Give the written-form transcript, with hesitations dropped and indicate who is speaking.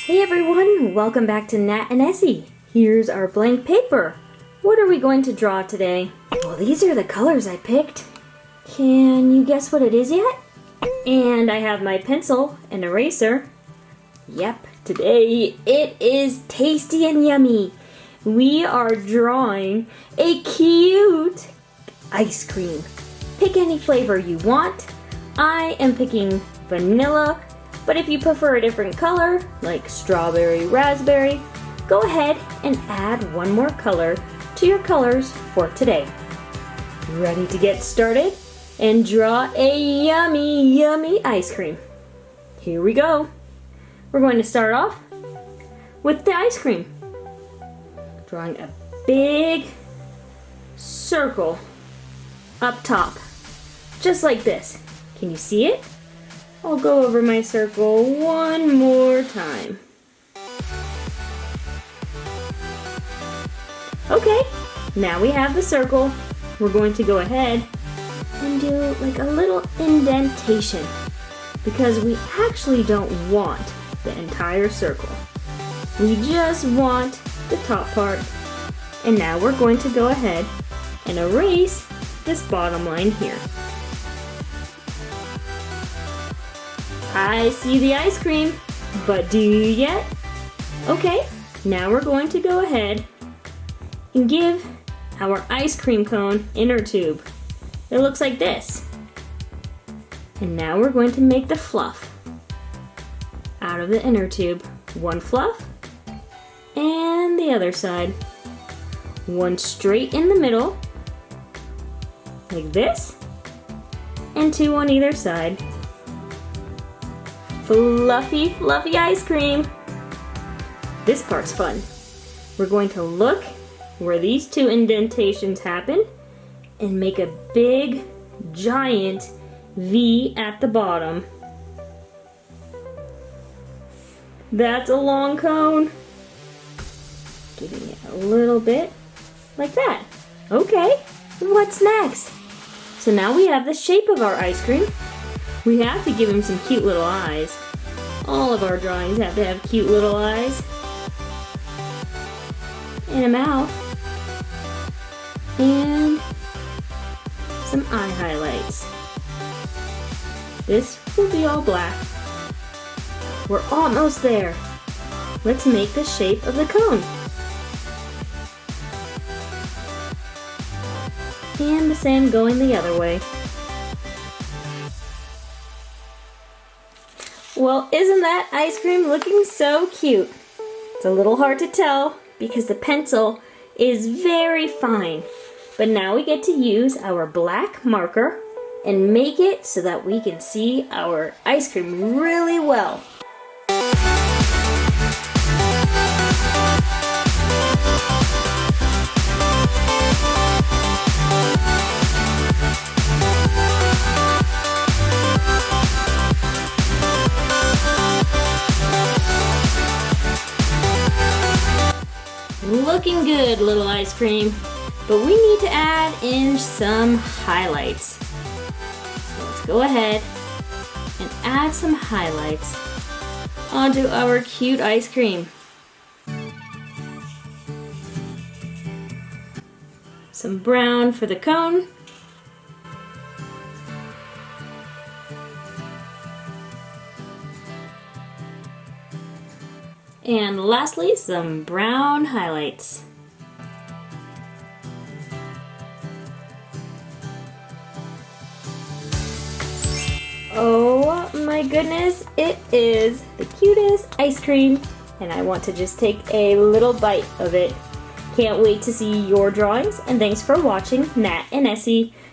Speaker 1: Hey everyone, welcome back to Nat and Essie. Here's our blank paper. What are we going to draw today? Well, these are the colors I picked. Can you guess what it is yet? And I have my pencil and eraser. Yep, today it is tasty and yummy. We are drawing a cute ice cream. Pick any flavor you want. I am picking vanilla. But if you prefer a different color, like strawberry, raspberry, go ahead and add one more color to your colors for today. Ready to get started and draw a yummy, yummy ice cream? Here we go. We're going to start off with the ice cream. Drawing a big circle up top, just like this. Can you see it? I'll go over my circle one more time. Okay, now we have the circle. We're going to go ahead and do like a little indentation because we actually don't want the entire circle. We just want the top part. And now we're going to go ahead and erase this bottom line here. I see the ice cream, but do you yet? Okay, now we're going to go ahead and give our ice cream cone inner tube. It looks like this. And now we're going to make the fluff out of the inner tube. One fluff, and the other side. One straight in the middle, like this, and two on either side. Fluffy, fluffy ice cream. This part's fun. We're going to look where these two indentations happen and make a big, giant V at the bottom. That's a long cone. Giving it a little bit like that. Okay, what's next? So now we have the shape of our ice cream. We have to give him some cute little eyes. All of our drawings have to have cute little eyes. And a mouth. And some eye highlights. This will be all black. We're almost there. Let's make the shape of the cone. And the same going the other way. Well, isn't that ice cream looking so cute? It's a little hard to tell because the pencil is very fine. But now we get to use our black marker and make it so that we can see our ice cream really well. Looking good, little ice cream, but we need to add in some highlights. So let's go ahead and add some highlights onto our cute ice cream. Some brown for the cone. And lastly, some brown highlights. Oh my goodness, it is the cutest ice cream, and I want to just take a little bite of it. Can't wait to see your drawings, and thanks for watching Nat and Essie.